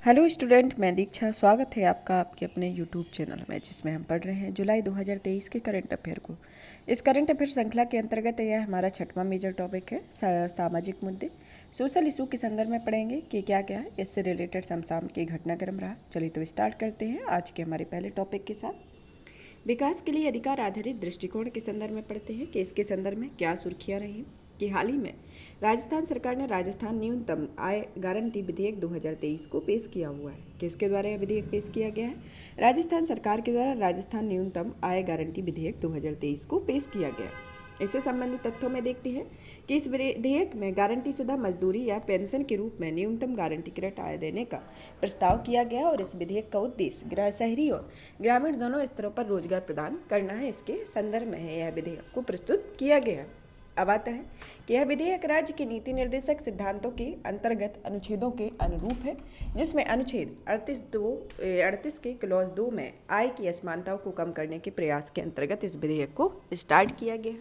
Hello student, मैं दीक्षा। स्वागत है आपका आपके अपने यूट्यूब चैनल में, जिसमें हम पढ़ रहे हैं जुलाई 2023 के करंट अफेयर को। इस करंट अफेयर श्रृंखला के अंतर्गत यह हमारा छठवां मेजर टॉपिक है, सामाजिक मुद्दे। सोशल इशू के संदर्भ में पढ़ेंगे कि क्या क्या है इससे रिलेटेड समसाम की घटनाक्रम रहा। चलिए तो स्टार्ट करते हैं आज के हमारे पहले टॉपिक के साथ। विकास के लिए अधिकार आधारित दृष्टिकोण के संदर्भ में पढ़ते हैं कि इसके संदर्भ में क्या सुर्खियां रही कि हाल ही में राजस्थान सरकार ने राजस्थान न्यूनतम आय गारंटी विधेयक 2023 को पेश किया हुआ है। किसके द्वारा यह विधेयक पेश किया गया है? राजस्थान सरकार के द्वारा राजस्थान न्यूनतम आय गारंटी विधेयक 2023 को पेश किया गया है। इससे संबंधित तथ्यों में देखते हैं कि इस विधेयक में गारंटी शुदा मजदूरी या पेंशन के रूप में न्यूनतम गारंटीकृत आय देने का प्रस्ताव किया गया और इस विधेयक का उद्देश्य शहरी और ग्रामीण दोनों स्तरों पर रोजगार प्रदान करना है। इसके संदर्भ में यह विधेयक को प्रस्तुत किया गया। अब आता है कि यह विधेयक राज्य के नीति निर्देशक सिद्धांतों के अंतर्गत अनुच्छेदों के अनुरूप है, जिसमें अनुच्छेद 38 के क्लॉज 2 में आय की असमानताओं को कम करने के प्रयास के अंतर्गत इस विधेयक को स्टार्ट किया गया।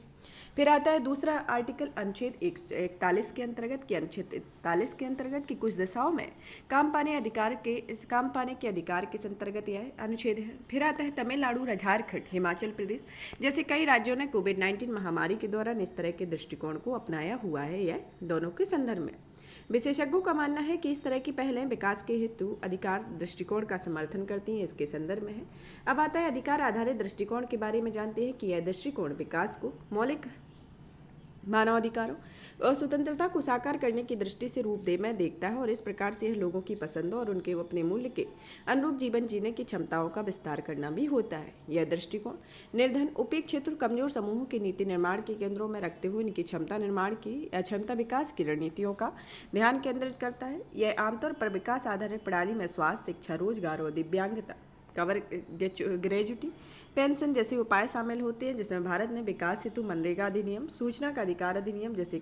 फिर आता है दूसरा आर्टिकल अनुच्छेद 41 के अंतर्गत के अंतर्गत की कुछ दशाओं में काम पाने के अधिकार के अंतर्गत यह अनुच्छेद है। फिर आता है तमिलनाडु, झारखंड, हिमाचल प्रदेश जैसे कई राज्यों ने कोविड-19 महामारी के दौरान इस तरह के दृष्टिकोण को अपनाया हुआ है। यह दोनों के संदर्भ में विशेषज्ञों का मानना है कि इस तरह की पहलें विकास के हेतु अधिकार दृष्टिकोण का समर्थन करती हैं। इसके संदर्भ में है। अब आता है अधिकार आधारित दृष्टिकोण के बारे में जानते हैं कि यह दृष्टिकोण विकास को मौलिक मानवाधिकारों और स्वतंत्रता को साकार करने की दृष्टि से रूप में देखता है और इस प्रकार से यह लोगों की पसंदों और उनके अपने मूल्य के अनुरूप जीवन जीने की क्षमताओं का विस्तार करना भी होता है। यह दृष्टिकोण निर्धन, उपेक्षित और कमजोर समूहों के नीति निर्माण के केंद्रों में रखते हुए उनकी क्षमता निर्माण की या क्षमता विकास की रणनीतियों का ध्यान केंद्रित करता है। यह आमतौर पर विकास आधारित प्रणाली में स्वास्थ्य, शिक्षा, रोजगार और दिव्यांगता, कवर ग्रेजुटी, पेंशन जैसे उपाय शामिल होते हैं, जिसमें भारत ने विकास हेतु मनरेगा अधिनियम, सूचना का अधिकार अधिनियम जैसे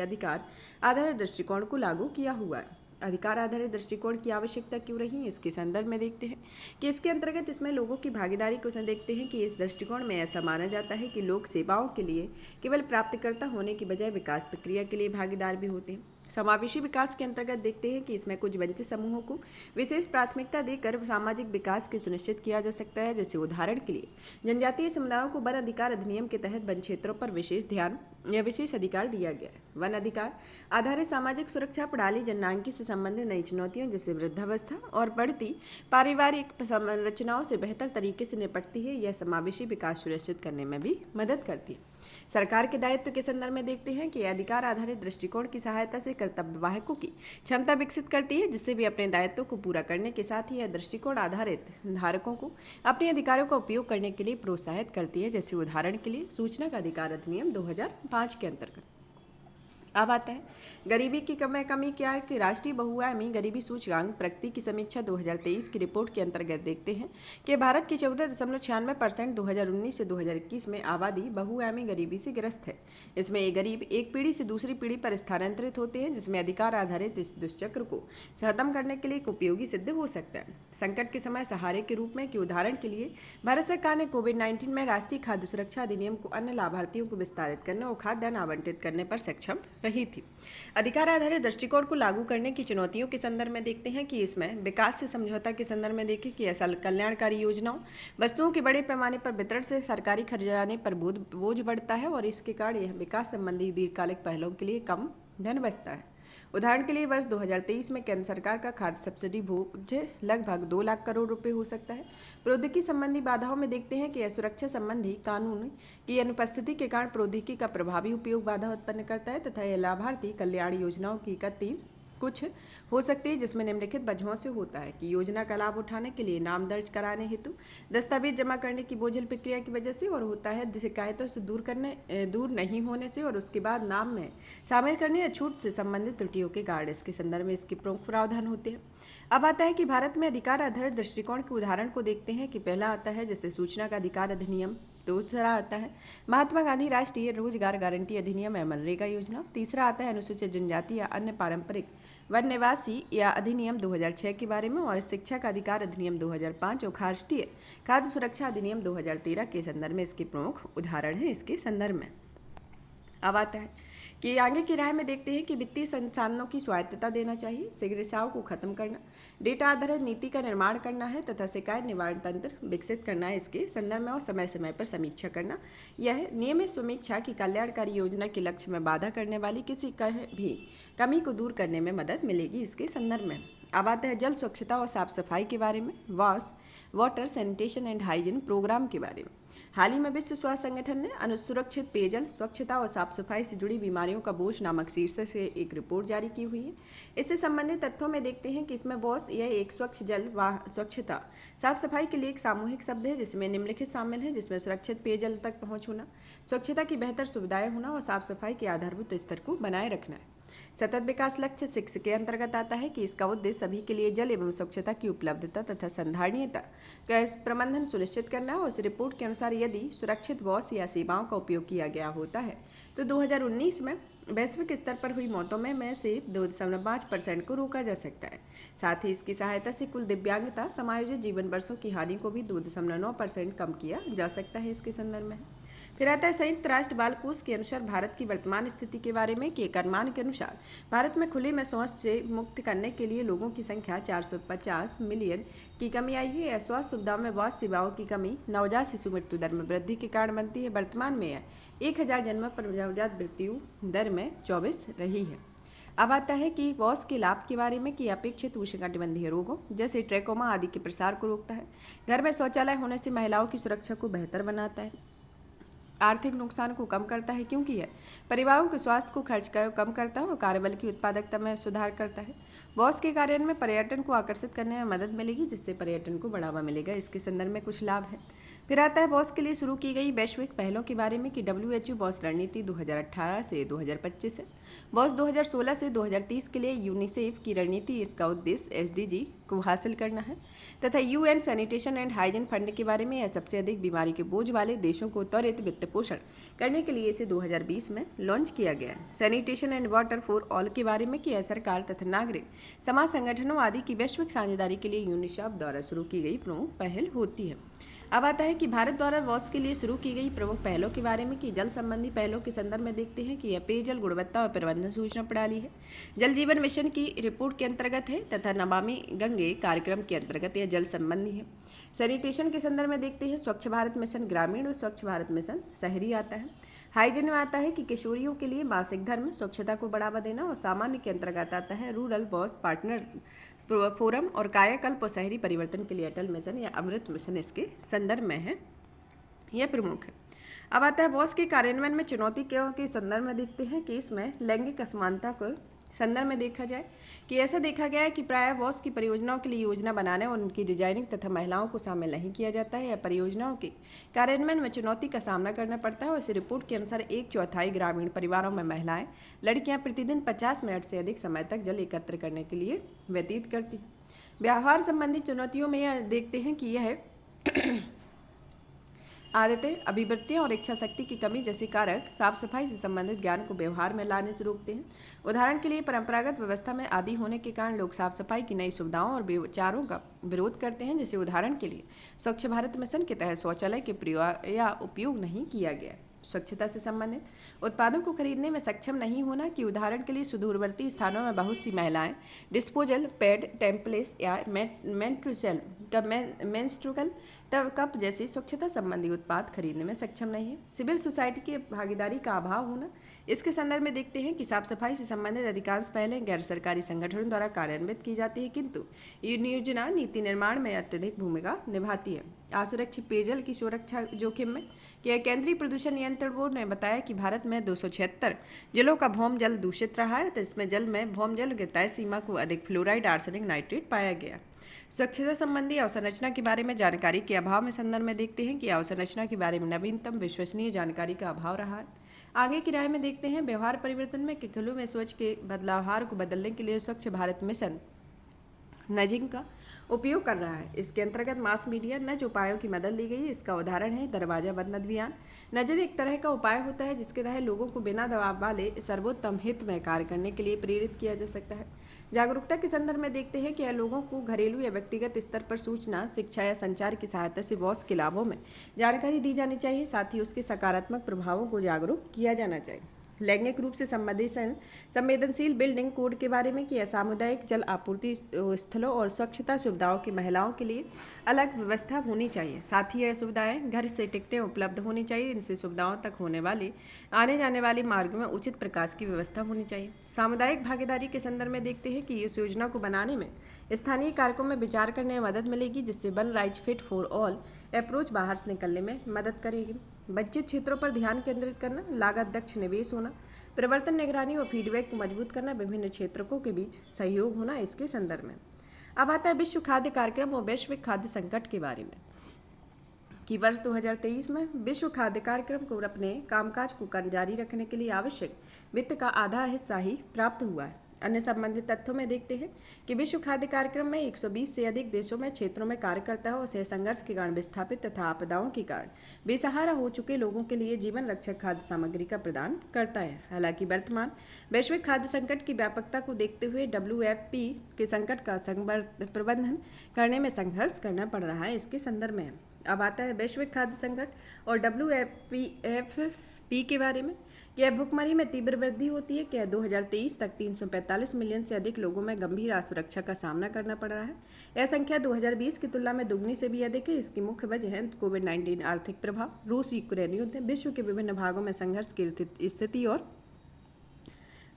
अधिकार आधारित दृष्टिकोण को लागू किया हुआ है। अधिकार आधारित दृष्टिकोण की आवश्यकता क्यों रही, इसके संदर्भ में देखते हैं कि इसके अंतर्गत इसमें लोगों की भागीदारी को देखते हैं कि इस दृष्टिकोण में ऐसा माना जाता है कि लोग सेवाओं के लिए केवल प्राप्तकर्ता होने की बजाय विकास प्रक्रिया के लिए भागीदार भी होते हैं। समावेशी विकास के अंतर्गत देखते हैं कि इसमें कुछ वंचित समूहों को विशेष प्राथमिकता देकर सामाजिक विकास के सुनिश्चित किया जा सकता है। जैसे उदाहरण के लिए जनजातीय समुदायों को वन अधिकार अधिनियम के तहत वन क्षेत्रों पर विशेष ध्यान या विशेष अधिकार दिया गया है। वन अधिकार आधारित सामाजिक सुरक्षा प्रणाली जननांगी से संबंधित नई चुनौतियों जैसे वृद्धावस्था और बढ़ती पारिवारिक संरचनाओं से बेहतर तरीके से निपटती है। यह समावेशी विकास सुनिश्चित करने में भी मदद करती है। सरकार के दायित्व के संदर्भ में देखते हैं कि अधिकार आधारित दृष्टिकोण की सहायता से कर्तव्यवाहकों की क्षमता विकसित करती है, जिससे वे अपने दायित्व को पूरा करने के साथ ही यह दृष्टिकोण आधारित धारकों को अपने अधिकारों का उपयोग करने के लिए प्रोत्साहित करती है। जैसे उदाहरण के लिए सूचना का अधिकार अधिनियम 2005 के अंतर्गत। अब आता है गरीबी की कमी क्या है कि राष्ट्रीय बहुआयामी गरीबी सूचकांक प्रगति की समीक्षा 2023 की रिपोर्ट के अंतर्गत देखते हैं कि भारत की 14.96% 2019 से 2021 में आबादी बहुआयामी गरीबी से ग्रस्त है। इसमें ये गरीब एक पीढ़ी से दूसरी पीढ़ी पर स्थानांतरित होते हैं, जिसमें अधिकार आधारित इस दुष्चक्र को खत्म करने के लिए एक उपयोगी सिद्ध हो सकता है। संकट के समय सहारे के रूप में कि उदाहरण के लिए भारत सरकार ने कोविड-19 में राष्ट्रीय खाद्य सुरक्षा अधिनियम को अन्य लाभार्थियों को विस्तारित करने और खाद्यान्न आवंटित करने पर सक्षम रही थी। अधिकार आधारित दृष्टिकोण को लागू करने की चुनौतियों के संदर्भ में देखते हैं कि इसमें विकास से समझौता के संदर्भ में देखें कि ऐसा कल्याणकारी योजनाओं वस्तुओं के बड़े पैमाने पर वितरण से सरकारी खजाने पर बोझ बढ़ता है और इसके कारण यह विकास संबंधी दीर्घकालिक पहलों के लिए कम धन बचता है। उदाहरण के लिए वर्ष 2023 में केंद्र सरकार का खाद्य सब्सिडी बोझ लगभग 2 लाख करोड़ रुपए हो सकता है। प्रौद्योगिकी संबंधी बाधाओं में देखते हैं कि यह सुरक्षा संबंधी कानून की अनुपस्थिति के कारण प्रौद्योगिकी का प्रभावी उपयोग बाधा उत्पन्न करता है तथा यह लाभार्थी कल्याण योजनाओं की गति कुछ हो सकती है, जिसमें निम्नलिखित वजहों से होता है कि योजना का लाभ उठाने के लिए नाम दर्ज कराने हेतु दस्तावेज जमा करने की बोझिल प्रक्रिया की वजह से, और होता है शिकायतों से दूर नहीं होने से, और उसके बाद नाम में शामिल करने या छूट से संबंधित त्रुटियों के कारण इसके संदर्भ में इसके प्रमुख प्रावधान होते हैं। अब आता है कि भारत में अधिकार आधारित दृष्टिकोण के उदाहरण को देखते हैं कि पहला आता है जैसे सूचना का अधिकार अधिनियम, दूसरा आता है महात्मा गांधी राष्ट्रीय रोजगार गारंटी अधिनियम या मनरेगा योजना, तीसरा आता है अनुसूचित जनजाति या अन्य पारंपरिक वन निवासी या अधिनियम 2006 के बारे में, और शिक्षा का अधिकार अधिनियम 2005 और राष्ट्रीय खाद्य सुरक्षा अधिनियम 2013 के संदर्भ में इसके प्रमुख उदाहरण हैं। इसके संदर्भ में अब आता है कि आगे की राय में देखते हैं कि वित्तीय संसाधनों की स्वायत्तता देना चाहिए, शीघ्रताओं को खत्म करना, डेटा आधारित नीति का निर्माण करना है तथा शिकायत निवारण तंत्र विकसित करना है। इसके संदर्भ में और समय समय पर समीक्षा करना। यह नियमित समीक्षा की कल्याणकारी योजना के लक्ष्य में बाधा करने वाली किसी भी कमी को दूर करने में मदद मिलेगी। इसके संदर्भ में अब आता है जल स्वच्छता और साफ सफाई के बारे में, water sanitation and hygiene programme के बारे में। हाल ही में विश्व स्वास्थ्य संगठन ने असुरक्षित पेयजल, स्वच्छता और साफ सफाई से जुड़ी बीमारियों का बोझ नामक शीर्षक से एक रिपोर्ट जारी की हुई है। इससे संबंधित तथ्यों में देखते हैं कि इसमें वॉस यह एक स्वच्छ जल व स्वच्छता साफ सफाई के लिए एक सामूहिक शब्द है जिसमें निम्नलिखित शामिल है, जिसमें सुरक्षित पेयजल तक पहुंच होना, स्वच्छता की बेहतर सुविधाएं होना और साफ सफाई के आधारभूत स्तर को बनाए रखना है। सतत विकास लक्ष्य 6 के अंतर्गत आता है कि इसका उद्देश्य सभी के लिए जल एवं स्वच्छता की उपलब्धता तथा संधारणीयता का प्रबंधन सुनिश्चित करना है। उस रिपोर्ट के अनुसार यदि सुरक्षित वॉस या सेवाओं का उपयोग किया गया होता है तो 2019 में वैश्विक स्तर पर हुई मौतों में से 2.5% को रोका जा सकता है। साथ ही इसकी सहायता से कुल दिव्यांगता समायोजित जीवन वर्षों की हानि को भी 2.9% कम किया जा सकता है। इसके संदर्भ में फिर आता है संयुक्त राष्ट्र बाल कोष के अनुसार भारत की वर्तमान स्थिति के बारे में कि एक अनुमान के अनुसार भारत में खुले में शौच से मुक्त करने के लिए लोगों की संख्या 450 मिलियन की कमी आई है। यह स्वास्थ्य सुविधाओं में स्वास्थ्य सेवाओं की कमी नवजात शिशु मृत्यु दर में वृद्धि के कारण बनती है। वर्तमान में यह 1000 जन्मों पर नवजात मृत्यु दर में 24 रही है। अब आता है कि वॉस के लाभ के बारे में कि अपेक्षित उष्णकटिबंधीय रोगों जैसे ट्रैकोमा आदि के प्रसार को रोकता है, घर में शौचालय होने से महिलाओं की सुरक्षा को बेहतर बनाता है, आर्थिक नुकसान को कम करता है क्योंकि यह परिवारों के स्वास्थ्य को खर्च कर कम करता है और कार्यबल की उत्पादकता में सुधार करता है। वॉस के कार्य में पर्यटन को आकर्षित करने में मदद मिलेगी जिससे पर्यटन को बढ़ावा मिलेगा। इसके संदर्भ में कुछ लाभ है। फिर आता है वॉस के लिए शुरू की गई वैश्विक पहलों के बारे में कि WHO वॉस रणनीति 2018 से 2025 है। वॉस 2016 से 2030 के लिए यूनिसेफ की रणनीति, इसका उद्देश्य SDG को हासिल करना है तथा UN sanitation and hygiene fund के बारे में यह सबसे अधिक बीमारी के बोझ वाले देशों को त्वरित वित्त पोषण करने के लिए इसे 2020 में लॉन्च किया गया है। Sanitation and water for all के बारे में कि यह सरकार तथा नागरिक समाज संगठनों आदि की वैश्विक साझेदारी के लिए यूनिसेफ द्वारा शुरू की गई प्रमुख पहल होती है। अब आता है कि भारत द्वारा वॉस के लिए शुरू की गई प्रमुख पहलों के बारे में कि जल संबंधी पहलों के संदर्भ में देखते हैं कि यह पेयजल गुणवत्ता और प्रबंधन सूचना प्रणाली है, जल जीवन मिशन की रिपोर्ट के अंतर्गत है तथा नमामि गंगे कार्यक्रम के अंतर्गत यह जल संबंधी है। सैनिटेशन के संदर्भ में देखते हैं स्वच्छ भारत मिशन ग्रामीण और स्वच्छ भारत मिशन शहरी आता है। हाइजीन में आता है कि किशोरियों के लिए मासिक धर्म स्वच्छता को बढ़ावा देना और सामान्य के अंतर्गत आता है रूरल वॉस पार्टनर फोरम और कायाकल्प और शहरी परिवर्तन के लिए अटल मिशन या अमृत मिशन इसके संदर्भ में है, यह प्रमुख है। अब आता है वॉस के कार्यान्वयन में चुनौती के संदर्भ में देखते हैं कि इसमें लैंगिक असमानता को संदर्भ में देखा जाए कि ऐसा देखा गया है कि प्रायः वॉस की परियोजनाओं के लिए योजना बनाने और उनकी डिजाइनिंग तथा महिलाओं को शामिल नहीं किया जाता है या परियोजनाओं के कार्यान्वयन में चुनौती का सामना करना पड़ता है। और इस रिपोर्ट के अनुसार 1/4 ग्रामीण परिवारों में महिलाएं लड़कियां प्रतिदिन 50 मिनट से अधिक समय तक जल एकत्र करने के लिए व्यतीत करती हैं। व्यवहार संबंधी चुनौतियों में यह देखते हैं कि यह आदतें, अभिवृत्तियाँ और इच्छा शक्ति की कमी जैसे कारक साफ सफाई से संबंधित ज्ञान को व्यवहार में लाने से रोकते हैं। उदाहरण के लिए परंपरागत व्यवस्था में आदी होने के कारण लोग साफ सफाई की नई सुविधाओं और विचारों का विरोध करते हैं। जैसे उदाहरण के लिए स्वच्छ भारत मिशन के तहत शौचालय के प्रयोग या उपयोग नहीं किया गया। स्वच्छता से संबंधित उत्पादों को खरीदने में सक्षम नहीं होना कि उदाहरण के लिए सुदूरवर्ती स्थानों में बहुत सी महिलाएं डिस्पोजल पैड, टेम्पलेट्स या मेंस्ट्रुअल कप जैसे स्वच्छता संबंधी उत्पाद खरीदने में सक्षम नहीं है। सिविल सोसाइटी की भागीदारी का अभाव होना, इसके संदर्भ में देखते हैं कि साफ सफाई से संबंधित अधिकांश पहलें गैर सरकारी संगठनों द्वारा कार्यान्वित की जाती है किंतु ये योजना नीति निर्माण में अत्यधिक भूमिका निभाती है। असुरक्षित पेयजल की सुरक्षा जोखिम में कि केंद्रीय प्रदूषण नियंत्रण बोर्ड ने बताया कि भारत में 276 जिलों का भौम जल दूषित रहा है तो इसमें जल में भौम जल की तय सीमा को अधिक फ्लोराइड, आर्सेनिक, नाइट्रेट पाया गया। स्वच्छता संबंधी अवसंरचना के बारे में जानकारी के अभाव में संदर्भ में देखते हैं कि अवसंरचना के बारे में नवीनतम विश्वसनीय जानकारी का अभाव रहा है। आगे की राय में देखते हैं व्यवहार परिवर्तन में कि खुलों में सोच के बदलाव को बदलने के लिए स्वच्छ भारत मिशन नजिंग का उपयोग कर रहा है। इसके अंतर्गत मास मीडिया नज उपायों की मदद ली गई। इसका उदाहरण है दरवाजा बंद अभियान। नजर एक तरह का उपाय होता है जिसके तहत लोगों को बिना दबाव वाले सर्वोत्तम हित में कार्य करने के लिए प्रेरित किया जा सकता है। जागरूकता के संदर्भ में देखते हैं कि यह लोगों को घरेलू या व्यक्तिगत स्तर पर सूचना, शिक्षा या संचार की सहायता से वॉस के लाभों में जानकारी दी जानी चाहिए, साथ ही उसके सकारात्मक प्रभावों को जागरूक किया जाना चाहिए। लैंगिक रूप से संवेदनशील बिल्डिंग कोड के बारे में किया। सामुदायिक जल आपूर्ति स्थलों और स्वच्छता सुविधाओं की महिलाओं के लिए अलग व्यवस्था होनी चाहिए। साथ ही यह सुविधाएं घर से टिकटें उपलब्ध होनी चाहिए। इनसे सुविधाओं तक होने वाली आने जाने वाली मार्ग में उचित प्रकाश की व्यवस्था होनी चाहिए। सामुदायिक भागीदारी के संदर्भ में देखते हैं कि इस योजना को बनाने में स्थानीय कारकों में विचार करने में मदद मिलेगी, जिससे one rise fit for all approach बाहर निकलने में मदद करेगी। वंचित क्षेत्रों पर ध्यान केंद्रित करना, लागत दक्ष निवेश होना, परिवर्तन निगरानी और फीडबैक को मजबूत करना, विभिन्न क्षेत्रों के बीच सहयोग होना इसके संदर्भ में। अब आता है विश्व खाद्य कार्यक्रम और वैश्विक खाद्य संकट के बारे में कि वर्ष 2023 में विश्व खाद्य कार्यक्रम को अपने कामकाज को जारी रखने के लिए आवश्यक वित्त का आधा हिस्सा ही प्राप्त हुआ है। अन्य संबंधित तथ्यों में देखते हैं कि विश्व खाद्य कार्यक्रम में 120 से अधिक देशों में क्षेत्रों में कार्य करता है और संघर्ष के कारण विस्थापित तथा आपदाओं के कारण बेसहारा हो चुके लोगों के लिए जीवन रक्षक खाद्य सामग्री का प्रदान करता है। हालांकि वर्तमान वैश्विक खाद्य संकट की व्यापकता को देखते हुए WFP के संकट का प्रबंधन करने में संघर्ष करना पड़ रहा है, इसके संदर्भ में। अब आता है वैश्विक खाद्य संकट और WFP के बारे में। यह भुखमरी में तीव्र वृद्धि होती है कि 2023 तक 345 मिलियन से अधिक लोगों में गंभीर असुरक्षा का सामना करना पड़ रहा है। यह संख्या 2020 की तुलना में दुगनी से भी अधिक है। इसकी मुख्य वजह है कोविड-19 आर्थिक प्रभाव, रूस यूक्रेन युद्ध, विश्व के विभिन्न भागों में संघर्ष की स्थिति और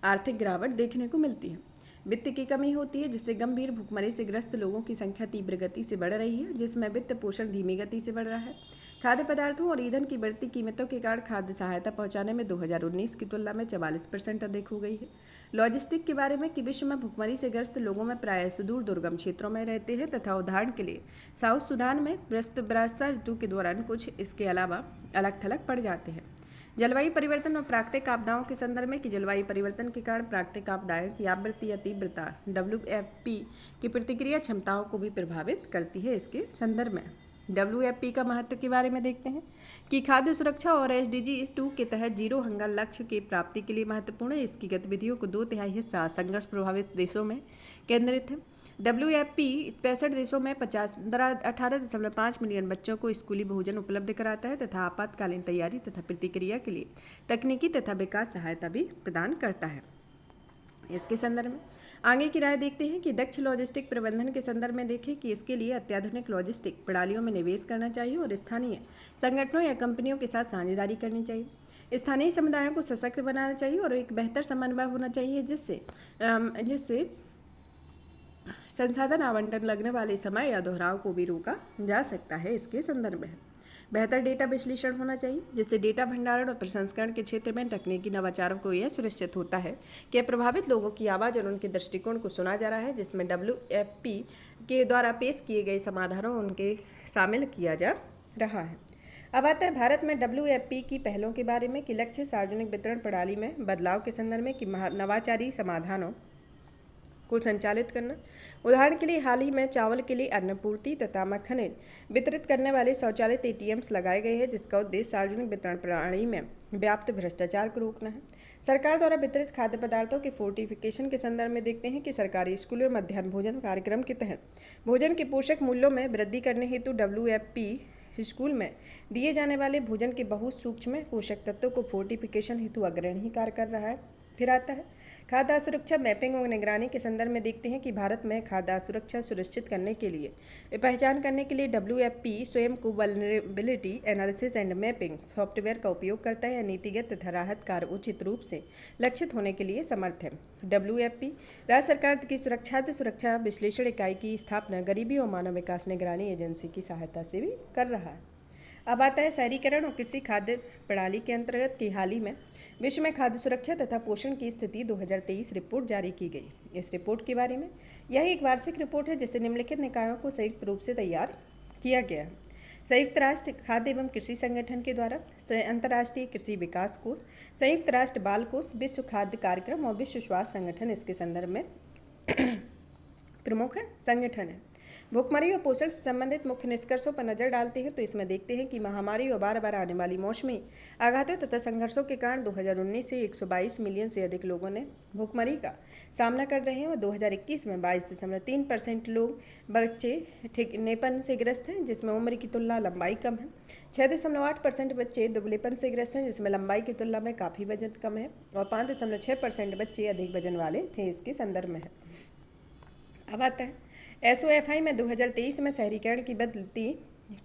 आर्थिक गिरावट देखने को मिलती है। वित्त की कमी होती है, जिससे गंभीर भुखमरी से ग्रस्त लोगों की संख्या तीव्र गति से बढ़ रही है, जिसमें वित्त पोषण धीमी गति से बढ़ रहा है। खाद्य पदार्थों और ईंधन की बढ़ती कीमतों के कारण खाद्य सहायता पहुंचाने में 2019 की तुलना में 44% अधिक हो गई है। लॉजिस्टिक के बारे में कि विश्व में भुखमरी से ग्रस्त लोगों में प्रायः सुदूर दुर्गम क्षेत्रों में रहते हैं तथा उदाहरण के लिए साउथ सूडान में वर्षा ऋतु के दौरान कुछ इसके अलावा अलग थलग पड़ जाते हैं। जलवायु परिवर्तन और प्राकृतिक आपदाओं के संदर्भ में कि जलवायु परिवर्तन के कारण प्राकृतिक आपदाओं की आवृत्ति या तीव्रता WFP की प्रतिक्रिया क्षमताओं को भी प्रभावित करती है। इसके संदर्भ में WFP का महत्व के बारे में देखते हैं कि खाद्य सुरक्षा और SDG 2 के तहत जीरो हंगर लक्ष्य की प्राप्ति के लिए महत्वपूर्ण है। इसकी गतिविधियों को 2/3 हिस्सा संघर्ष प्रभावित देशों में केंद्रित है। WFP 65 देशों में 18.5 मिलियन बच्चों को स्कूली भोजन उपलब्ध कराता है तथा आपातकालीन तैयारी तथा प्रतिक्रिया के लिए तकनीकी तथा विकास सहायता भी प्रदान करता है। इसके संदर्भ में आगे की राय देखते हैं कि दक्ष लॉजिस्टिक प्रबंधन के संदर्भ में देखें कि इसके लिए अत्याधुनिक लॉजिस्टिक प्रणालियों में निवेश करना चाहिए और स्थानीय संगठनों या कंपनियों के साथ साझेदारी करनी चाहिए। स्थानीय समुदायों को सशक्त बनाना चाहिए और एक बेहतर समन्वय होना चाहिए, जिससे संसाधन आवंटन लगने वाले समय या दोहराव को भी रोका जा सकता है। इसके संदर्भ में बेहतर डेटा विश्लेषण होना चाहिए, जिससे डेटा भंडारण और प्रसंस्करण के क्षेत्र में तकनीकी नवाचारों को यह सुनिश्चित होता है कि प्रभावित लोगों की आवाज़ और उनके दृष्टिकोण को सुना जा रहा है, जिसमें WFP के द्वारा पेश किए गए समाधानों उनके शामिल किया जा रहा है। अब आता है भारत में WFP की पहलों के बारे में कि लक्ष्य सार्वजनिक वितरण प्रणाली में बदलाव के संदर्भ में कि नवाचारी समाधानों को संचालित करना। उदाहरण के लिए हाल ही में चावल के लिए अन्नपूर्ति तथा मक्खन वितरित करने वाले स्वचालित ATMs लगाए गए हैं, जिसका उद्देश्य सार्वजनिक वितरण प्रणाली में व्याप्त भ्रष्टाचार को रोकना है। सरकार द्वारा वितरित खाद्य पदार्थों के फोर्टिफिकेशन के संदर्भ में देखते हैं कि सरकारी स्कूलों में मध्याह्न भोजन कार्यक्रम के तहत भोजन के पोषक मूल्यों में वृद्धि करने हेतु WFP स्कूल में दिए जाने वाले भोजन के बहुत सूक्ष्म पोषक तत्वों को फोर्टिफिकेशन हेतु अग्रणी कार्य कर रहा है। फिर आता है खाद्य असुरक्षा मैपिंग और निगरानी के संदर्भ में देखते हैं कि भारत में खाद्य असुरक्षा सुनिश्चित करने के लिए पहचान करने के लिए WFP स्वयं को vulnerability analysis and mapping software का उपयोग करता है। नीतिगत तथा राहत कार्य उचित रूप से लक्षित होने के लिए समर्थ है। WFP राज्य सरकार की सुरक्षा विश्लेषण इकाई की स्थापना गरीबी और मानव विकास निगरानी एजेंसी की सहायता से भी कर रहा है। अब आता है शहरीकरण और कृषि खाद्य प्रणाली के अंतर्गत की हाल ही में विश्व में खाद्य सुरक्षा तथा पोषण की स्थिति 2023 रिपोर्ट जारी की गई। इस रिपोर्ट के बारे में यह एक वार्षिक रिपोर्ट है जिसे निम्नलिखित निकायों को संयुक्त रूप से तैयार किया गया है। संयुक्त राष्ट्र खाद्य एवं कृषि संगठन के द्वारा अंतर्राष्ट्रीय कृषि विकास कोष, संयुक्त राष्ट्र बाल कोष, विश्व खाद्य कार्यक्रम और विश्व स्वास्थ्य संगठन इसके संदर्भ में प्रमुख संगठन है। भुखमरी और पोषण से संबंधित मुख्य निष्कर्षों पर नजर डालते हैं तो इसमें देखते हैं कि महामारी और बार बार आने वाली मौसमी आघातों तथा संघर्षों के कारण 2019 से 122 मिलियन से अधिक लोगों ने भुखमरी का सामना कर रहे हैं और 2021 में 22.3% लोग बच्चे ठिकनेपन से ग्रस्त हैं, जिसमें उम्र की तुलना लंबाई कम है। 6.8% बच्चे दुबलेपन से ग्रस्त हैं, जिसमें लंबाई की तुलना में काफ़ी वजन कम है, और 5.6% बच्चे अधिक वजन वाले थे। इसके संदर्भ में है। अब आता है SOFI में 2023 में शहरीकरण की बदलती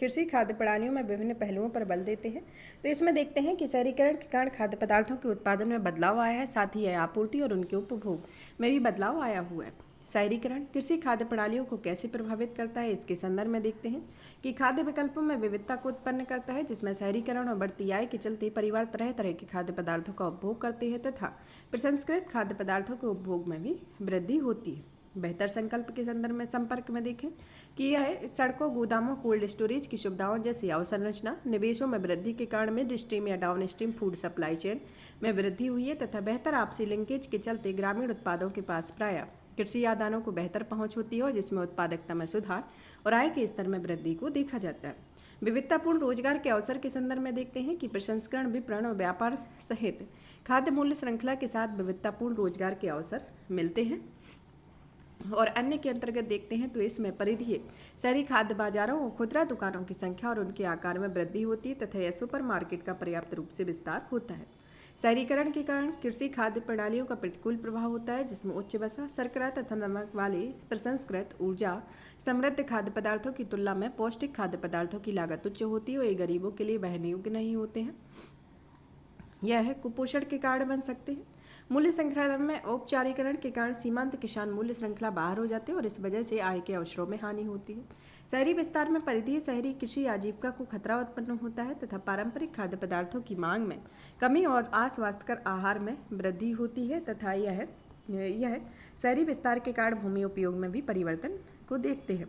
कृषि खाद्य प्रणालियों में विभिन्न पहलुओं पर बल देते हैं। तो इसमें देखते हैं कि शहरीकरण के कारण खाद्य पदार्थों के उत्पादन में बदलाव आया है, साथ ही आपूर्ति और उनके उपभोग में भी बदलाव आया हुआ है। शहरीकरण कृषि खाद्य प्रणालियों को कैसे प्रभावित करता है, इसके संदर्भ में देखते हैं कि खाद्य विकल्पों में विविधता को उत्पन्न करता है, जिसमें शहरीकरण और बढ़ती आय के चलते परिवार तरह तरह के खाद्य पदार्थों का उपभोग करते हैं तथा प्रसंस्कृत खाद्य पदार्थों के उपभोग में भी वृद्धि होती है। बेहतर संकल्प के संपर्क में देखें कि यह सड़कों, गोदामों, कोल्ड स्टोरेज की सुविधाओं जैसी अवसंरचना निवेशों में वृद्धि के कारण मिड स्ट्रीम या down stream food supply chain में वृद्धि हुई है तथा बेहतर आपसी लिंकेज के चलते ग्रामीण उत्पादों के पास प्रायः कृषि आदानों को बेहतर पहुंच होती है और जिसमें उत्पादकता में सुधार और आय के स्तर में वृद्धि को देखा जाता है। विविधतापूर्ण रोजगार के अवसर के संदर्भ में देखते हैं कि प्रसंस्करण, विपणन और व्यापार सहित खाद्य मूल्य श्रृंखला के साथ विविधतापूर्ण रोजगार के अवसर मिलते हैं। और अन्य के अंतर्गत देखते हैं तो इसमें परिधीय शहरी खाद्य बाजारों और खुदरा दुकानों की संख्या और उनके आकार में वृद्धि होती है तथा यह सुपर मार्केट का पर्याप्त रूप से विस्तार होता है। शहरीकरण के कारण कृषि खाद्य प्रणालियों का प्रतिकूल प्रभाव होता है, जिसमें उच्च वसा, शर्करा तथा नमक वाले प्रसंस्कृत ऊर्जा समृद्ध खाद्य पदार्थों की तुलना में पौष्टिक खाद्य पदार्थों की लागत उच्च होती है और ये गरीबों के लिए वहन योग्य नहीं होते हैं। यह कुपोषण के कारण बन सकते हैं। मूल्य श्रृंखला में औपचारीकरण के कारण सीमांत किसान मूल्य श्रृंखला बाहर हो जाते हैं और इस वजह से आय के अवसरों में हानि होती है। शहरी विस्तार में परिधीय शहरी कृषि आजीविका को खतरा उत्पन्न होता है तथा पारंपरिक खाद्य पदार्थों की मांग में कमी और अस्वास्थ्यकर आहार में वृद्धि होती है तथा यह शहरी विस्तार के कारण भूमि उपयोग में भी परिवर्तन को देखते हैं।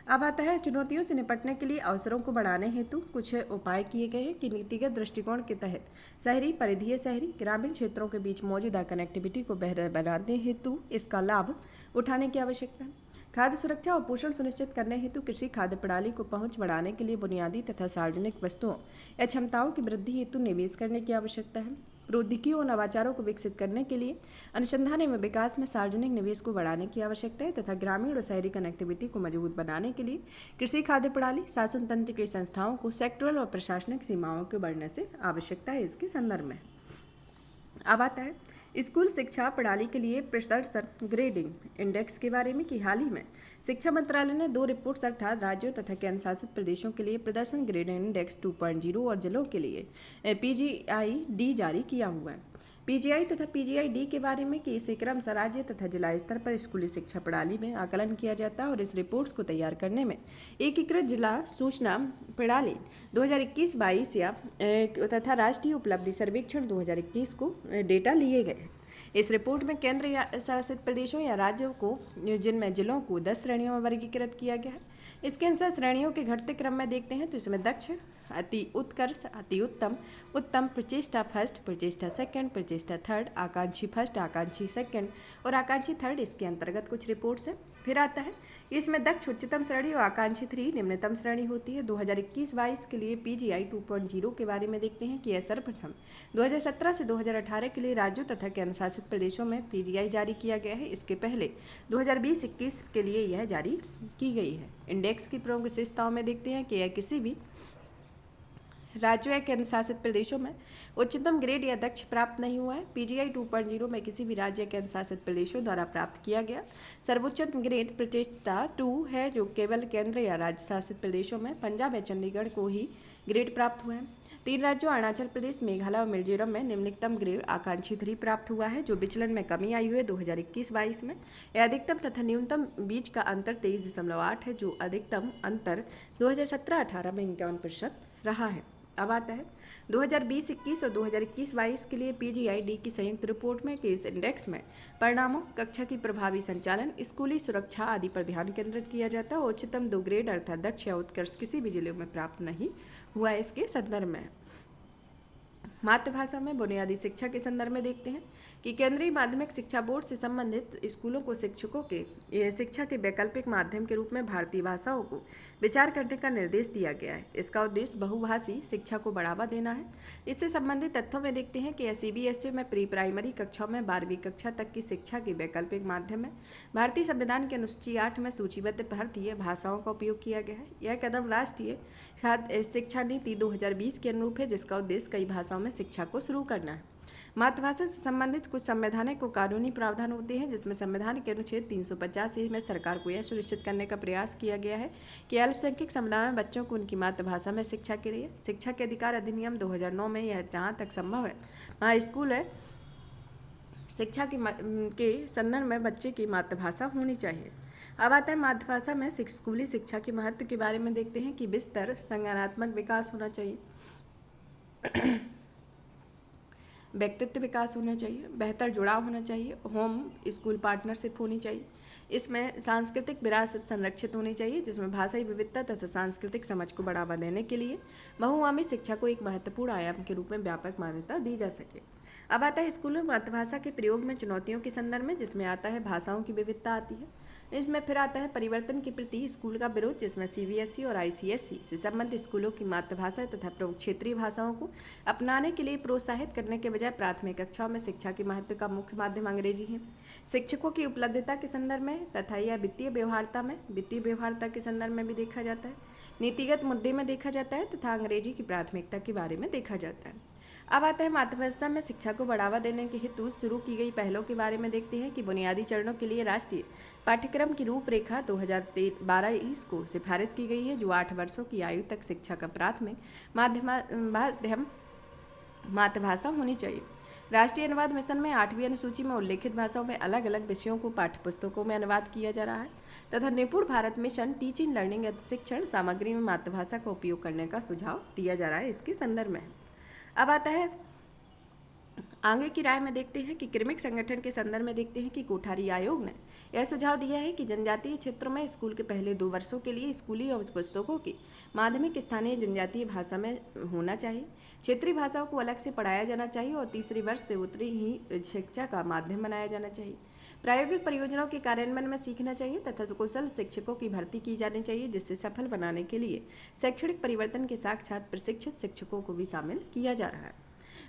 अब आता है चुनौतियों से निपटने के लिए अवसरों को बढ़ाने हेतु कुछ उपाय किए गए हैं कि नीतिगत दृष्टिकोण के तहत शहरी, परिधीय शहरी, ग्रामीण क्षेत्रों के बीच मौजूदा कनेक्टिविटी को बेहतर बनाने हेतु इसका लाभ उठाने की आवश्यकता है। खाद्य सुरक्षा और पोषण सुनिश्चित करने हेतु कृषि खाद्य प्रणाली को पहुंच बढ़ाने के लिए बुनियादी तथा सार्वजनिक वस्तुओं या क्षमताओं की वृद्धि हेतु निवेश करने की आवश्यकता है। प्रौद्योगिकियों और नवाचारों को विकसित करने के लिए अनुसंधान एवं विकास में सार्वजनिक निवेश को बढ़ाने की आवश्यकता है तथा ग्रामीण और शहरी कनेक्टिविटी को मजबूत बनाने के लिए कृषि खाद्य प्रणाली शासन तंत्र की संस्थाओं को सेक्टरल और प्रशासनिक सीमाओं के बढ़ने से आवश्यकता है। इसके संदर्भ में अब आता है स्कूल शिक्षा प्रणाली के लिए प्रदर्शन ग्रेडिंग इंडेक्स के बारे में कि हाल ही में शिक्षा मंत्रालय ने 2 रिपोर्ट्स अर्थात राज्यों तथा केंद्र शासित प्रदेशों के लिए प्रदर्शन ग्रेडिंग इंडेक्स 2.0 और जिलों के लिए PGI-D जारी किया हुआ है। PGI तथा PGI-D के बारे में कि इसे क्रमशः राज्य तथा जिला स्तर पर स्कूली शिक्षा प्रणाली में आकलन किया जाता है और इस रिपोर्ट्स को तैयार करने में एकीकृत जिला सूचना प्रणाली 2021-22 या तथा राष्ट्रीय उपलब्धि सर्वेक्षण 2021 को डेटा लिए गए। इस रिपोर्ट में केंद्र शासित प्रदेशों या राज्यों को जिनमें जिलों को 10 श्रेणियों में वर्गीकृत किया गया है। इसके अनुसार श्रेणियों के घटते क्रम में देखते हैं तो इसमें दक्ष, अति उत्कर्ष, अति उत्तम, उत्तम, प्रचेष्टा फर्स्ट, प्रचेष्टा सेकंड, प्रचेष्टा थर्ड, आकांक्षी फर्स्ट, आकांक्षी सेकंड और आकांक्षी थर्ड इसके अंतर्गत कुछ रिपोर्ट्स है। फिर आता है इसमें दक्ष उच्चतम श्रेणी और आकांक्षी 3 निम्नतम श्रेणी होती है। 2021-22 के लिए PGI 2.0 के बारे में देखते हैं कि यह सर्वप्रथम 2017 से 2018 के लिए राज्यों तथा केंद्र शासित प्रदेशों में PGI जारी किया गया है। इसके पहले 2020-21 के लिए यह जारी की गई है। इंडेक्स की प्रमुख विशेषताओं में देखते हैं कि यह किसी भी राज्यों या केंद्र शासित प्रदेशों में उच्चतम ग्रेड या दक्ष प्राप्त नहीं हुआ है। PGI 2.0 में किसी भी राज्य या केंद्र शासित प्रदेशों द्वारा प्राप्त किया गया सर्वोच्च ग्रेड प्रचेष्टा 2 है, जो केवल केंद्र या राज्य शासित प्रदेशों में पंजाब या चंडीगढ़ को ही ग्रेड प्राप्त हुआ है। 3 राज्यों अरुणाचल प्रदेश, मेघालय और मिजोरम में निम्नतम ग्रेड आकांक्षी 3 प्राप्त हुआ है, जो विचलन में कमी आई हुई है 2021-22 में। यह अधिकतम तथा न्यूनतम बीच का अंतर 23.8 है, जो अधिकतम अंतर 2017-18 में 51% रहा है। अब आता है 2020-21 और 2021-22 के लिए PGI-D की संयुक्त रिपोर्ट में कि इस इंडेक्स में परिणामों, कक्षा की प्रभावी संचालन, स्कूली सुरक्षा आदि पर ध्यान केंद्रित किया जाता है। उच्चतम 2 ग्रेड अर्थात दक्ष या उत्कर्ष किसी भी जिले में प्राप्त नहीं हुआ है। इसके संदर्भ में मातृभाषा में बुनियादी शिक्षा के संदर्भ में देखते हैं कि केंद्रीय माध्यमिक शिक्षा बोर्ड से संबंधित स्कूलों को शिक्षकों के शिक्षा के वैकल्पिक माध्यम के रूप में भारतीय भाषाओं को विचार करने का निर्देश दिया गया है। इसका उद्देश्य बहुभाषी शिक्षा को बढ़ावा देना है। इससे संबंधित तथ्यों में देखते हैं कि सीबीएसई में प्री प्राइमरी कक्षाओं में 12वीं कक्षा तक की शिक्षा के वैकल्पिक माध्यम है। भारतीय संविधान के अनुसूची 8 में सूचीबद्ध भारतीय भाषाओं का उपयोग किया गया है। यह कदम राष्ट्रीय शिक्षा नीति 2020 के अनुरूप है, जिसका उद्देश्य कई भाषाओं में शिक्षा को शुरू करना है। मातृभाषा से संबंधित कुछ संवैधानिक और कानूनी प्रावधान होते हैं, जिसमें संविधान के अनुच्छेद 385 में सरकार को यह सुनिश्चित करने का प्रयास किया गया है कि अल्पसंख्यक समुदाय में बच्चों को उनकी मातृभाषा में शिक्षा के लिए शिक्षा के अधिकार अधिनियम 2009 में यह जहाँ तक संभव है वहाँ स्कूल है शिक्षा के संदर्भ में बच्चे की मातृभाषा होनी चाहिए। अब आता है मातृभाषा में स्कूली शिक्षा के महत्व के बारे में देखते हैं कि विस्तार संज्ञानात्मक विकास होना चाहिए, व्यक्तित्व विकास होना चाहिए, बेहतर जुड़ाव होना चाहिए, होम स्कूल पार्टनरशिप होनी चाहिए। इसमें सांस्कृतिक विरासत संरक्षित होनी चाहिए, जिसमें भाषाई विविधता तथा सांस्कृतिक समझ को बढ़ावा देने के लिए बहुआयामी शिक्षा को एक महत्वपूर्ण आयाम के रूप में व्यापक मान्यता दी जा सके। अब आता है स्कूलों में मातृभाषा के प्रयोग में चुनौतियों के संदर्भ में, जिसमें आता है भाषाओं की विविधता आती है। इसमें फिर आता है परिवर्तन के प्रति स्कूल का विरोध, जिसमें सीबीएसई और आईसीएसई से संबंधित स्कूलों की मातृभाषा तथा प्रमुख क्षेत्रीय भाषाओं को अपनाने के लिए प्रोत्साहित करने के बजाय प्राथमिक कक्षाओं में शिक्षा के महत्व का मुख्य माध्यम अंग्रेजी है। शिक्षकों की उपलब्धता के संदर्भ में तथा यह वित्तीय व्यवहार्यता के संदर्भ में भी देखा जाता है, नीतिगत मुद्दे में देखा जाता है तथा अंग्रेजी की प्राथमिकता के बारे में देखा जाता है। अब आता है मातृभाषा में शिक्षा को बढ़ावा देने के हेतु शुरू की गई पहलों के बारे में देखते हैं कि बुनियादी चरणों के लिए राष्ट्रीय पाठ्यक्रम की रूपरेखा 2012-20 को सिफारिश की गई है, जो 8 वर्षों की आयु तक शिक्षा का प्राथमिक माध्यम मातृभाषा होनी चाहिए। राष्ट्रीय अनुवाद मिशन में 8वीं अनुसूची में उल्लेखित भाषाओं में अलग अलग विषयों को पाठ्यपुस्तकों में अनुवाद किया जा रहा है तथा निपुण भारत मिशन टीचिंग लर्निंग शिक्षण सामग्री में मातृभाषा का उपयोग करने का सुझाव दिया जा रहा है। इसके संदर्भ में अब आता है आगे की राय में देखते हैं कि क्रमिक संगठन के संदर्भ में देखते हैं कि कोठारी आयोग ने यह सुझाव दिया है कि जनजातीय क्षेत्रों में स्कूल के पहले 2 वर्षों के लिए स्कूली और पुस्तकों की माध्यमिक स्थानीय जनजातीय भाषा में होना चाहिए। क्षेत्रीय भाषाओं को अलग से पढ़ाया जाना चाहिए और तीसरे वर्ष से उत्तरी ही शिक्षा का माध्यम बनाया जाना चाहिए। प्रायोगिक परियोजनाओं के कार्यान्वयन में सीखना चाहिए तथा कुशल शिक्षकों की भर्ती की जानी चाहिए, जिससे सफल बनाने के लिए शैक्षणिक परिवर्तन के साथ प्रशिक्षित शिक्षकों को भी शामिल किया जा रहा है।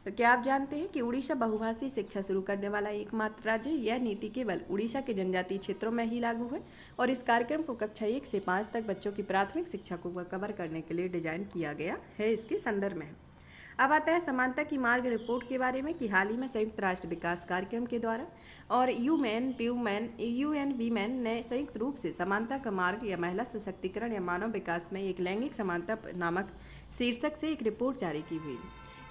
क्या आप जानते हैं कि उड़ीसा बहुभाषी शिक्षा शुरू करने वाला एकमात्र राज्य है? यह नीति केवल उड़ीसा के जनजातीय क्षेत्रों में ही लागू है और इस कार्यक्रम को कक्षा 1 से 5 तक बच्चों की प्राथमिक शिक्षा को कवर करने के लिए डिजाइन किया गया है। इसके संदर्भ में अब आता है समानता की मार्ग रिपोर्ट के बारे में कि हाल ही में संयुक्त राष्ट्र विकास कार्यक्रम के द्वारा और यूएनवीमैन ने संयुक्त रूप से समानता का मार्ग या महिला सशक्तिकरण या मानव विकास में एक लैंगिक समानता नामक शीर्षक से एक रिपोर्ट जारी की हुई।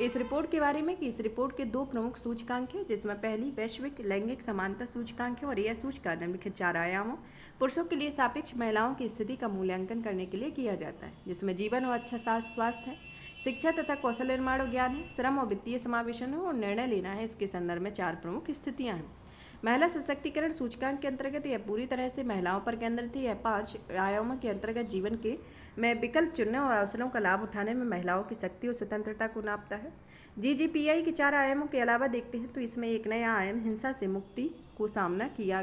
इस रिपोर्ट के बारे में कि इस रिपोर्ट के 2 प्रमुख सूचकांक हैं, जिसमें पहली वैश्विक लैंगिक समानता सूचकांक है और यह सूचकांक निम्नलिखित 4 आयामों पुरुषों के लिए सापेक्ष महिलाओं की स्थिति का मूल्यांकन करने के लिए किया जाता है, जिसमें जीवन और अच्छा स्वास्थ्य है, शिक्षा तथा कौशल निर्माण और ज्ञान है, श्रम और वित्तीय समावेशन है और निर्णय लेना है। इसके संदर्भ में 4 प्रमुख स्थितियां हैं। महिला सशक्तिकरण सूचकांक के अंतर्गत यह पूरी तरह से महिलाओं पर केंद्रित है। यह 5 आयामों के अंतर्गत जीवन के में विकल्प चुनने और अवसरों का लाभ उठाने में महिलाओं की शक्ति और स्वतंत्रता को नापता है। जीजीपीआई के 4 आयामों के अलावा देखते हैं तो इसमें एक नया आयाम हिंसा से मुक्ति को शामिल किया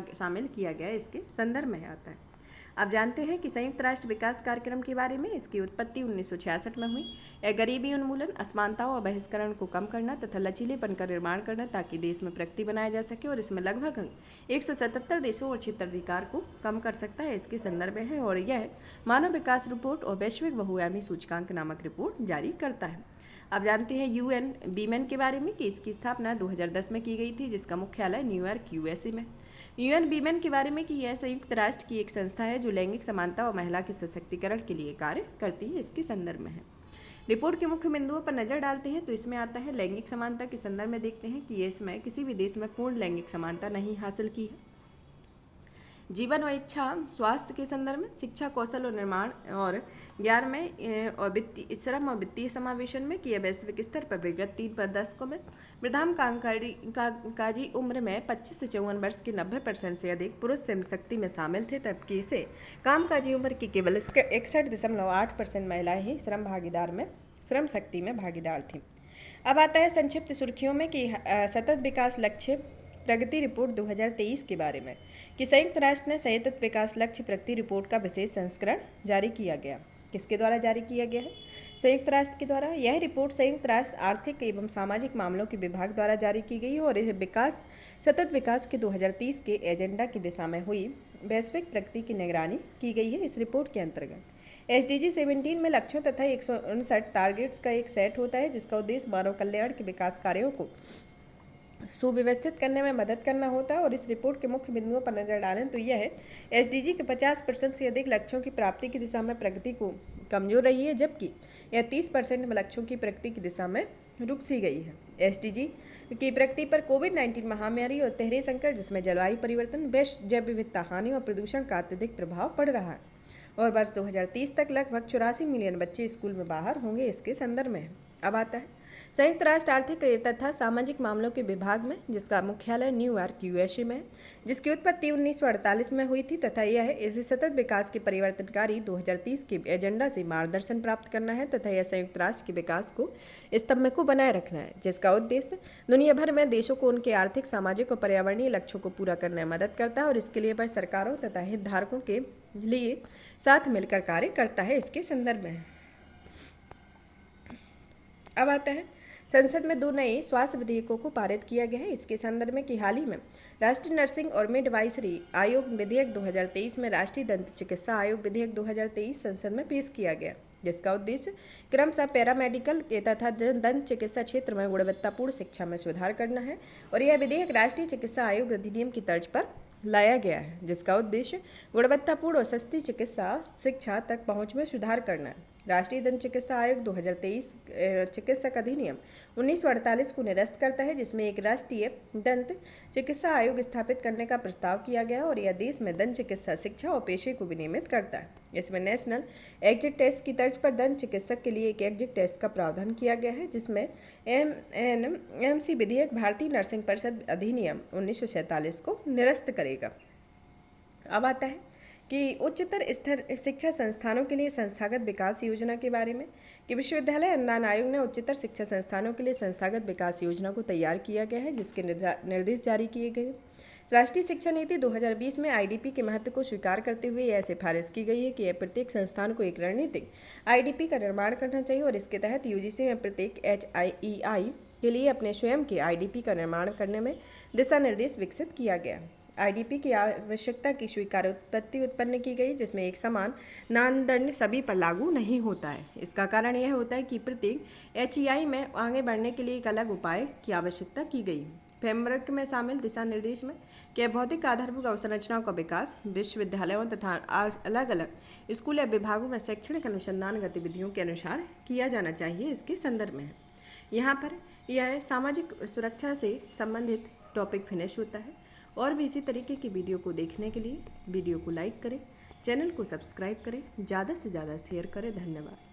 गया है। इसके संदर्भ में आता है। आप जानते हैं कि संयुक्त राष्ट्र विकास कार्यक्रम के बारे में इसकी उत्पत्ति 1966 में हुई। यह गरीबी उन्मूलन, असमानताओं और बहिष्करण को कम करना तथा लचीलेपन का निर्माण करना ताकि देश में प्रगति बनाया जा सके और इसमें लगभग 177 देशों और क्षेत्राधिकार को कम कर सकता है। इसके संदर्भ में है और यह मानव विकास रिपोर्ट और वैश्विक बहुआयामी सूचकांक नामक रिपोर्ट जारी करता है। आप जानते हैं यूएनवीमैन के बारे में कि इसकी स्थापना 2010 में की गई थी, जिसका मुख्यालय न्यूयॉर्क यूएसए में। यूएनवीमैन के बारे में कि यह संयुक्त राष्ट्र की एक संस्था है जो लैंगिक समानता और महिला के सशक्तिकरण के लिए कार्य करती है। इसके संदर्भ में है। रिपोर्ट के मुख्य बिंदुओं पर नजर डालते हैं तो इसमें आता है लैंगिक समानता के संदर्भ में देखते हैं कि इसमें किसी भी देश में पूर्ण लैंगिक समानता नहीं हासिल की है। जीवन और इच्छा स्वास्थ्य के संदर्भ में, शिक्षा कौशल और निर्माण और ज्ञान में और वित्तीय श्रम और वित्तीय समावेशन में कि यह वैश्विक स्तर पर विगत 3 दशकों में वृद्धाम कामकाजी उम्र में 25 से 54 वर्ष के 90% से अधिक पुरुष श्रम शक्ति में शामिल थे, जबकि इसे कामकाजी उम्र की केवल 61.8% महिलाएं ही श्रम शक्ति में भागीदार थीं। अब आता है संक्षिप्त सुर्खियों में कि सतत विकास लक्ष्य प्रगति रिपोर्ट 2023 के बारे में कि संयुक्त राष्ट्र ने सतत विकास लक्ष्य प्रगति रिपोर्ट का विशेष संस्करण जारी किया गया। किसके द्वारा जारी किया गया है? संयुक्त राष्ट्र के द्वारा। यह रिपोर्ट संयुक्त राष्ट्र आर्थिक एवं सामाजिक मामलों के विभाग द्वारा जारी की गई है और इस सतत विकास के 2030 के एजेंडा की दिशा में हुई वैश्विक प्रगति की निगरानी की गई है। इस रिपोर्ट के अंतर्गत SDG 17 में लक्ष्यों तथा 159 टारगेट्स का एक सेट होता है, जिसका उद्देश्य मानव कल्याण के विकास कार्यों को सुव्यवस्थित करने में मदद करना होता है। और इस रिपोर्ट के मुख्य बिंदुओं पर नजर डालें तो यह है SDG के 50% से अधिक लक्ष्यों की प्राप्ति की दिशा में प्रगति को कमजोर रही है, जबकि यह 30% में लक्ष्यों की प्रगति की दिशा में रुक सी गई है। SDG की प्रगति पर कोविड-19 महामारी और तहरीर संकट, जिसमें जलवायु परिवर्तन, जैव विविधता हानि और प्रदूषण का अत्यधिक प्रभाव पड़ रहा है और वर्ष 2030 तक लगभग 84 मिलियन बच्चे स्कूल में बाहर होंगे, इसके संदर्भ में है। अब आता है संयुक्त राष्ट्र आर्थिक तथा सामाजिक मामलों के विभाग में, जिसका मुख्यालय न्यूयॉर्क USA में है, जिसकी उत्पत्ति 1948 में हुई थी तथा यह इस सतत विकास के परिवर्तनकारी 2030 के एजेंडा से मार्गदर्शन प्राप्त करना है तथा यह संयुक्त राष्ट्र के विकास को स्तंभ को बनाए रखना है, जिसका उद्देश्य दुनिया भर में देशों को उनके आर्थिक, सामाजिक और पर्यावरणीय लक्ष्यों को पूरा करने में मदद करता है और इसके लिए वह सरकारों तथा हितधारकों के लिए साथ मिलकर कार्य करता है, इसके संदर्भ में। अब आता है संसद में 2 नए स्वास्थ्य विधेयकों को पारित किया गया है, इसके संदर्भ में कि हाल ही में राष्ट्रीय नर्सिंग और मिडवाइसरी आयोग विधेयक 2023 में राष्ट्रीय दंत चिकित्सा आयोग विधेयक 2023 संसद में पेश किया गया, जिसका उद्देश्य क्रमशः पैरामेडिकल तथा दंत चिकित्सा क्षेत्र में गुणवत्तापूर्ण शिक्षा में सुधार करना है। और यह विधेयक राष्ट्रीय चिकित्सा आयोग अधिनियम की तर्ज पर लाया गया है, जिसका उद्देश्य गुणवत्तापूर्ण और सस्ती चिकित्सा शिक्षा तक पहुंच में सुधार करना है। राष्ट्रीय दंत चिकित्सा आयोग 2023 चिकित्सक अधिनियम 1948 को निरस्त करता है, जिसमें एक राष्ट्रीय दंत चिकित्सा आयोग स्थापित करने का प्रस्ताव किया गया और यह देश में दंत चिकित्सा शिक्षा और पेशे को विनियमित करता है। इसमें नेशनल एग्जिट टेस्ट की तर्ज पर दंत चिकित्सक के लिए एक एग्जिट टेस्ट का प्रावधान किया गया है, जिसमें MNMC विधेयक भारतीय नर्सिंग परिषद अधिनियम 1947 को निरस्त करेगा। अब आता है कि उच्चतर स्तर शिक्षा संस्थानों के लिए संस्थागत विकास योजना के बारे में कि विश्वविद्यालय अनुदान आयोग ने उच्चतर शिक्षा संस्थानों के लिए संस्थागत विकास योजना को तैयार किया गया है, जिसके निर्देश जारी किए गए। राष्ट्रीय शिक्षा नीति 2020 में IDP के महत्व को स्वीकार करते हुए यह सिफारिश की गई है कि प्रत्येक संस्थान को एक रणनीतिक IDP का निर्माण करना चाहिए और इसके तहत UGC में प्रत्येक HIEI के लिए अपने स्वयं के IDP का निर्माण करने में दिशा निर्देश विकसित किया गया। IDP की आवश्यकता की स्वीकार्य उत्पत्ति उत्पन्न की गई, जिसमें एक समान मानदंड सभी पर लागू नहीं होता है। इसका कारण यह होता है कि प्रत्येक HEI में आगे बढ़ने के लिए एक अलग उपाय की आवश्यकता की गई। फ्रेमवर्क में शामिल दिशा निर्देश में कि भौतिक आधारभूत अवसंरचनाओं का विकास विश्वविद्यालयों तथा अलग अलग स्कूल या विभागों में शैक्षणिक अनुसंधान गतिविधियों के अनुसार किया जाना चाहिए, इसके संदर्भ में है। यहाँ पर यह सामाजिक सुरक्षा से संबंधित टॉपिक फिनिश होता है। और भी इसी तरीके की वीडियो को देखने के लिए वीडियो को लाइक करें, चैनल को सब्सक्राइब करें, ज़्यादा से ज़्यादा शेयर करें। धन्यवाद।